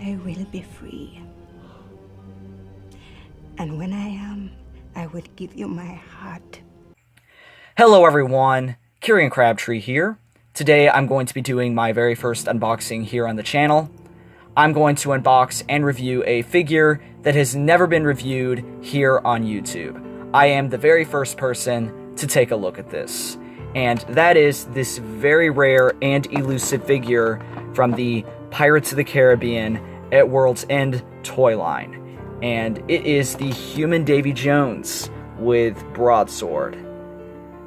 I will be free. And when I am, I will give you my heart. Hello everyone, Kieran Crabtree here. Today I'm going to be doing my very first unboxing here on the channel. I'm going to unbox and review a figure that has never been reviewed here on YouTube. I am the very first person to take a look at this. And that is this very rare and elusive figure from the Pirates of the Caribbean at World's End toy line. And it is the human Davy Jones with broadsword.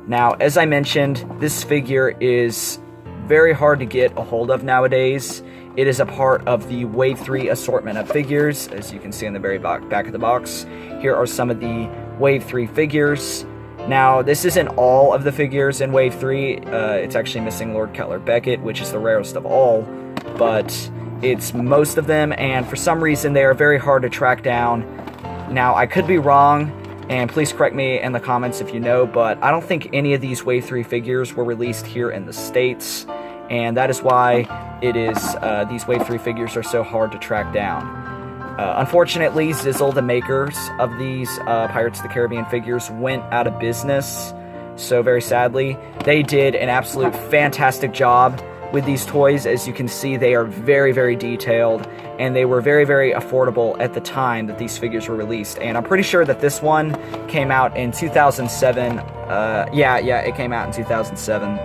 Now, as I mentioned, this figure is very hard to get a hold of nowadays. It is a part of the Wave 3 assortment of figures, as you can see on the very back of the box. Here are some of the Wave 3 figures. Now, this isn't all of the figures in Wave 3. It's actually missing Lord Cutler Beckett, which is the rarest of all, but it's most of them, and for some reason they are very hard to track down. Now, I could be wrong, and please correct me in the comments if you know, but I don't think any of these Wave 3 figures were released here in the States, and that is why it is these Wave 3 figures are so hard to track down. Unfortunately, Zizzle, the makers of these Pirates of the Caribbean figures, went out of business, so very sadly. They did an absolute fantastic job with these toys. As you can see, they are very, very detailed, and they were very, very affordable at the time that these figures were released. And I'm pretty sure that this one came out in 2007. Yeah, it came out in 2007.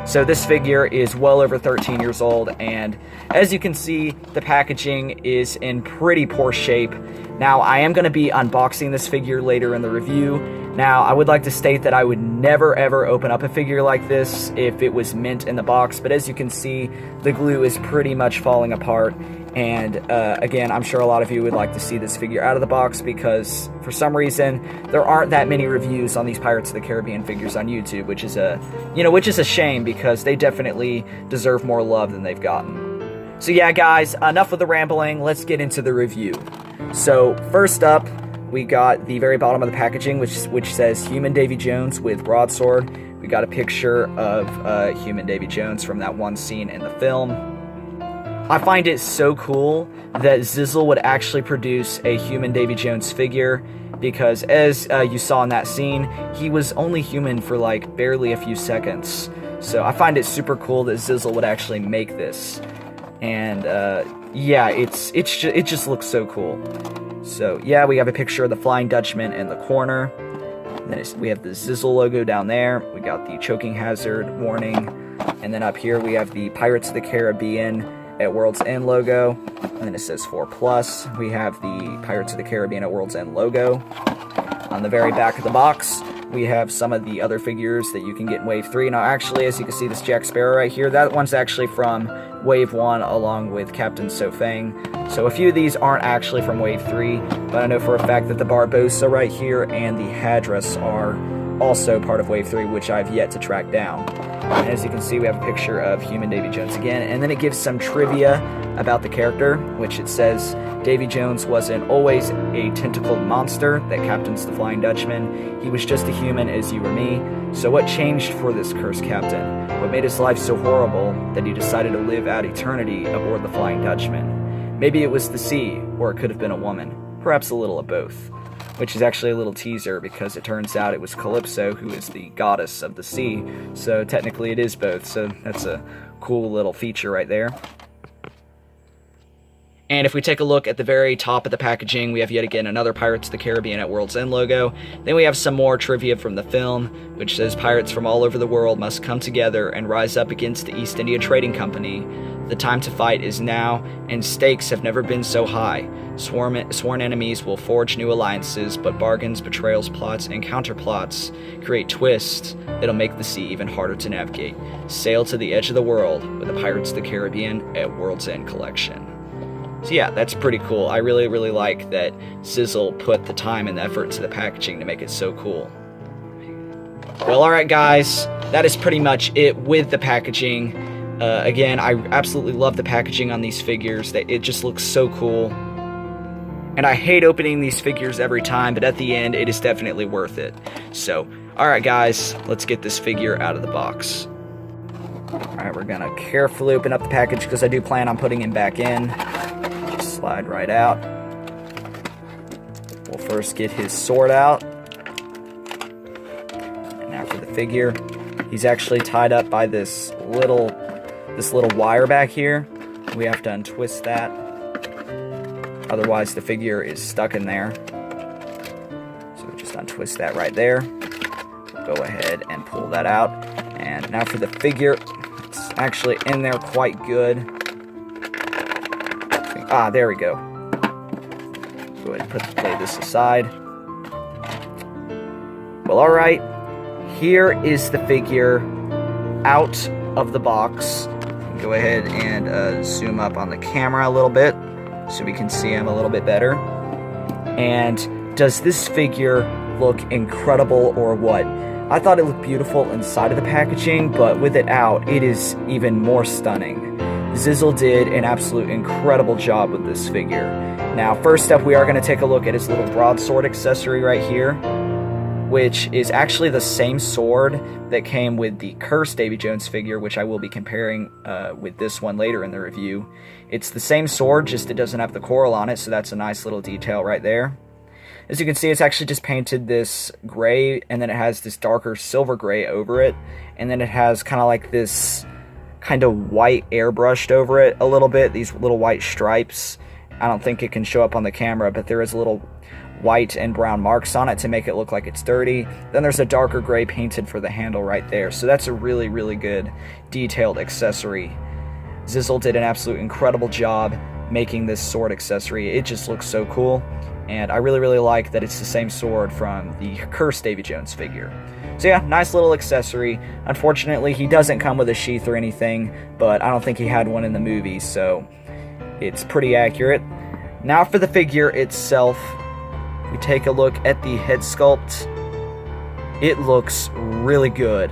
So this figure is well over 13 years old, and as you can see, the packaging is in pretty poor shape. Now, I am going to be unboxing this figure later in the review. Now, I would like to state that I would never ever open up a figure like this if it was mint in the box, but as you can see, the glue is pretty much falling apart, and again, I'm sure a lot of you would like to see this figure out of the box because for some reason there aren't that many reviews on these Pirates of the Caribbean figures on YouTube, which is a shame because they definitely deserve more love than they've gotten. So yeah, guys, enough with the rambling, let's get into the review. So first up, we got the very bottom of the packaging, which says Human Davy Jones with broadsword. We got a picture of Human Davy Jones from that one scene in the film. I find it so cool that Zizzle would actually produce a Human Davy Jones figure, because as you saw in that scene, he was only human for like barely a few seconds. So I find it super cool that Zizzle would actually make this. And yeah, it just looks so cool. So yeah, we have a picture of the Flying Dutchman in the corner. Then we have the Zizzle logo down there. We got the choking hazard warning. And then up here we have the Pirates of the Caribbean at World's End logo. And then it says 4+. We have the Pirates of the Caribbean at World's End logo. On the very back of the box, we have some of the other figures that you can get in Wave 3. Now actually, as you can see, this Jack Sparrow right here, that one's actually from Wave 1 along with Captain Sofang. So a few of these aren't actually from Wave 3, but I know for a fact that the Barbossa right here and the Hadris are also part of Wave 3, which I've yet to track down. And as you can see, we have a picture of Human Davy Jones again, and then it gives some trivia about the character, which it says, Davy Jones wasn't always a tentacled monster that captains the Flying Dutchman. He was just a human as you or me. So what changed for this cursed captain? What made his life so horrible that he decided to live out eternity aboard the Flying Dutchman? Maybe it was the sea, or it could have been a woman. Perhaps a little of both. Which is actually a little teaser because it turns out it was Calypso who is the goddess of the sea. So technically it is both, so that's a cool little feature right there. And if we take a look at the very top of the packaging, we have yet again another Pirates of the Caribbean at World's End logo. Then we have some more trivia from the film, which says pirates from all over the world must come together and rise up against the East India Trading Company. The time to fight is now, and stakes have never been so high. Sworn enemies will forge new alliances, but bargains, betrayals, plots, and counterplots create twists that'll make the sea even harder to navigate. Sail to the edge of the world with the Pirates of the Caribbean at World's End collection. So yeah, that's pretty cool. I really, really like that Zizzle put the time and the effort to the packaging to make it so cool. Well, alright guys, that is pretty much it with the packaging. Again, I absolutely love the packaging on these figures. It just looks so cool. And I hate opening these figures every time, but at the end, it is definitely worth it. So, alright guys, let's get this figure out of the box. Alright, we're gonna carefully open up the package because I do plan on putting him back in. slide right out. We'll first get his sword out. And now for the figure, he's actually tied up by this little wire back here. We have to untwist that. Otherwise the figure is stuck in there. So we just untwist that right there. We'll go ahead and pull that out. And now for the figure, it's actually in there quite good. Ah, there we go. Go ahead and lay this aside. Well, alright. Here is the figure out of the box. Go ahead and zoom up on the camera a little bit so we can see him a little bit better. And does this figure look incredible or what? I thought it looked beautiful inside of the packaging, but with it out, it is even more stunning. Zizzle did an absolute incredible job with this figure. Now, first up, we are going to take a look at his little broadsword accessory right here, which is actually the same sword that came with the cursed Davy Jones figure, which I will be comparing with this one later in the review. It's the same sword, just it doesn't have the coral on it, so that's a nice little detail right there. As you can see, it's actually just painted this gray, and then it has this darker silver gray over it, and then it has kind of like this kind of white airbrushed over it a little bit, these little white stripes. I don't think it can show up on the camera, but there is a little white and brown marks on it to make it look like it's dirty. Then there's a darker gray painted for the handle right there, so that's a really, really good detailed accessory. Zizzle did an absolute incredible job making this sword accessory. It just looks so cool, and I really, really like that it's the same sword from the cursed Davy Jones figure. So yeah, nice little accessory. Unfortunately, he doesn't come with a sheath or anything, but I don't think he had one in the movie, so it's pretty accurate. Now for the figure itself, we take a look at the head sculpt. It looks really good.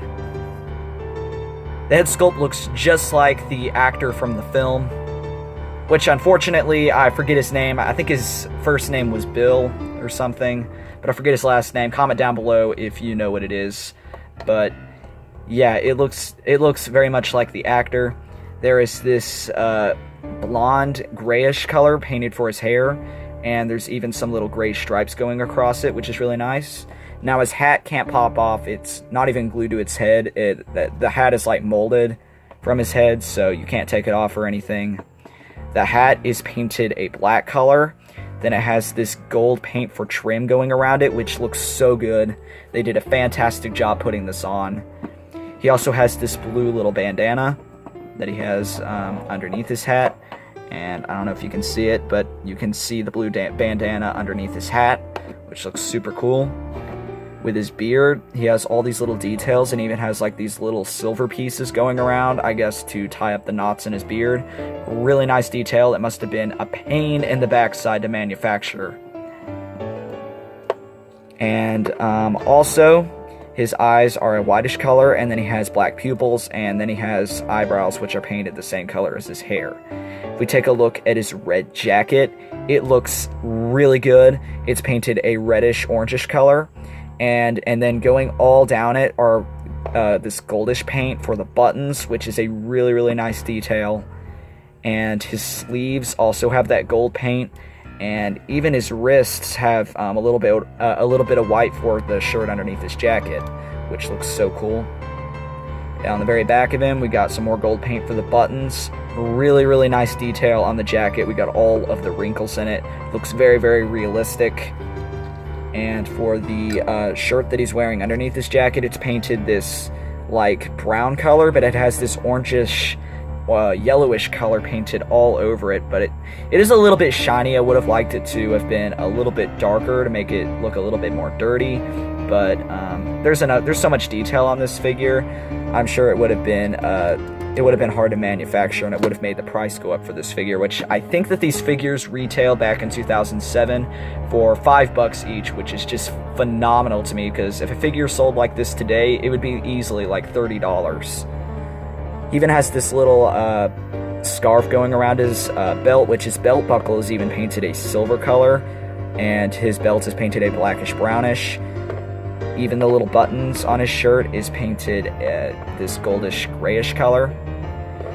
The head sculpt looks just like the actor from the film, which unfortunately, I forget his name. I think his first name was Bill or something, but I forget his last name. Comment down below if you know what it is. But yeah, it looks very much like the actor. There is this blonde grayish color painted for his hair, and there's even some little gray stripes going across it, which is really nice. Now his hat can't pop off. It's not even glued to its head. The hat is like molded from his head, so you can't take it off or anything. The hat is painted a black color. Then it has this gold paint for trim going around it, which looks so good. They did a fantastic job putting this on. He also has this blue little bandana that he has underneath his hat. And I don't know if you can see it, but you can see the blue bandana underneath his hat, which looks super cool. With his beard, he has all these little details and even has like these little silver pieces going around, I guess, to tie up the knots in his beard. Really nice detail. It must have been a pain in the backside to manufacture. And also, his eyes are a whitish color, and then he has black pupils, and then he has eyebrows which are painted the same color as his hair. If we take a look at his red jacket, it looks really good. It's painted a reddish orangish color. And then going all down it are this goldish paint for the buttons, which is a really, really nice detail. And his sleeves also have that gold paint, and even his wrists have a little bit of white for the shirt underneath his jacket, which looks so cool. Down the very back of him, we got some more gold paint for the buttons. Really, really nice detail on the jacket. We got all of the wrinkles in it. Looks very, very realistic. And for the shirt that he's wearing underneath his jacket, it's painted this like brown color, but it has this orangish, yellowish color painted all over it. But it is a little bit shiny. I would have liked it to have been a little bit darker to make it look a little bit more dirty. But there's so much detail on this figure. I'm sure it would have been hard to manufacture, and it would have made the price go up for this figure, which I think that these figures retailed back in 2007 for $5 each, which is just phenomenal to me, because if a figure sold like this today, it would be easily like $30. He even has this little scarf going around his belt, which his belt buckle is even painted a silver color, and his belt is painted a blackish brownish. Even the little buttons on his shirt is painted this goldish grayish color.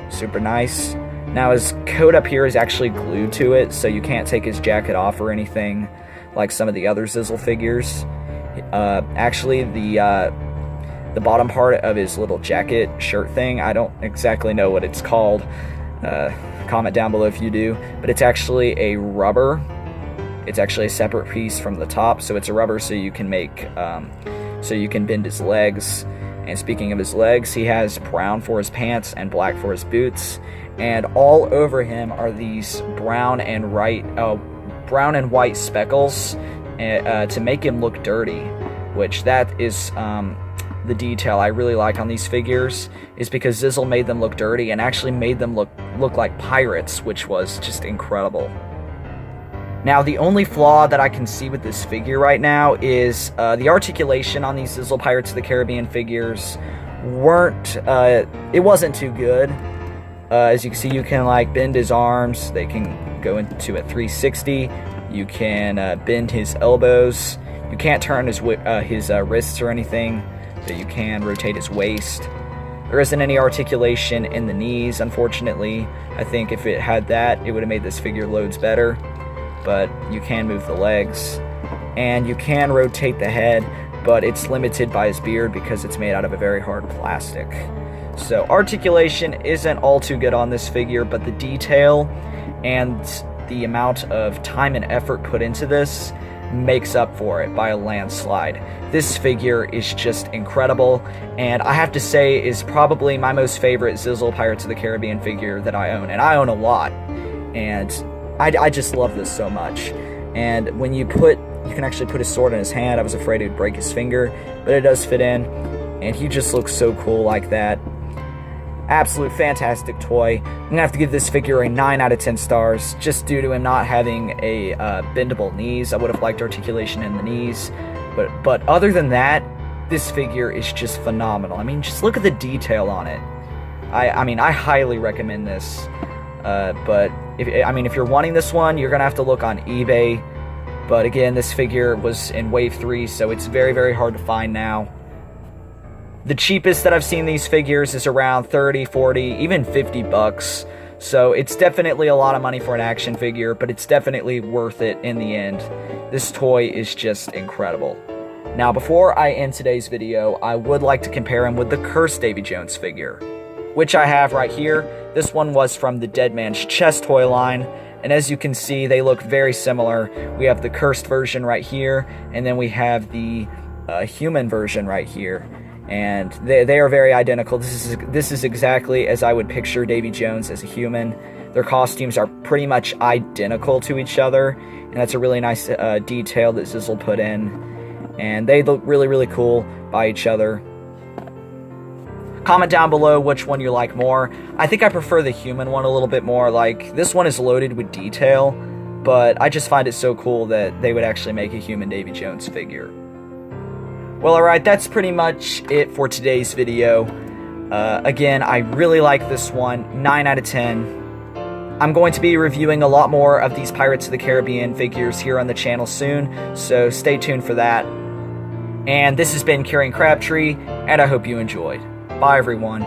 Super nice. Now his coat up here is actually glued to it, so you can't take his jacket off or anything like some of the other Zizzle figures. Actually, the bottom part of his little jacket shirt thing, I don't exactly know what it's called. Comment down below if you do, but it's actually a rubber. It's actually a separate piece from the top, so it's a rubber so you can make, so you can bend his legs. And speaking of his legs, he has brown for his pants and black for his boots, and all over him are these brown and white speckles to make him look dirty, which that is the detail I really like on these figures, is because Zizzle made them look dirty and actually made them look like pirates, which was just incredible. Now, the only flaw that I can see with this figure right now is the articulation on these Zizzle Pirates of the Caribbean figures it wasn't too good. As you can see, you can like bend his arms, they can go into a 360, you can bend his elbows, you can't turn his wrists or anything, but you can rotate his waist. There isn't any articulation in the knees, unfortunately. I think if it had that, it would have made this figure loads better. But you can move the legs, and you can rotate the head, but it's limited by his beard because it's made out of a very hard plastic. So articulation isn't all too good on this figure, but the detail and the amount of time and effort put into this makes up for it by a landslide. This figure is just incredible, and I have to say is probably my most favorite Zizzle Pirates of the Caribbean figure that I own, and I own a lot, and I just love this so much. And when you can actually put his sword in his hand. I was afraid it would break his finger, but it does fit in, and he just looks so cool like that. Absolute fantastic toy. I'm gonna have to give this figure a 9 out of 10 stars, just due to him not having a bendable knees. I would have liked articulation in the knees, but other than that, this figure is just phenomenal. I mean, just look at the detail on it. I mean, I highly recommend this. But if you're wanting this one, you're gonna have to look on eBay. But again, this figure was in Wave 3, so it's very, very hard to find now. The cheapest that I've seen these figures is around 30, 40, even 50 bucks. So it's definitely a lot of money for an action figure, but it's definitely worth it in the end. This toy is just incredible. Now, before I end today's video, I would like to compare him with the Cursed Davy Jones figure, which I have right here. This one was from the Dead Man's Chest toy line, and as you can see, they look very similar. We have the cursed version right here, and then we have the human version right here. And they are very identical. This is exactly as I would picture Davy Jones as a human. Their costumes are pretty much identical to each other, and that's a really nice detail that Zizzle put in. And they look really, really cool by each other. Comment down below which one you like more. I think I prefer the human one a little bit more. Like, this one is loaded with detail, but I just find it so cool that they would actually make a human Davy Jones figure. Well, alright, that's pretty much it for today's video. Again, I really like this one, 9 out of 10. I'm going to be reviewing a lot more of these Pirates of the Caribbean figures here on the channel soon, so stay tuned for that. And this has been Carrying Crabtree, and I hope you enjoyed. Bye, everyone.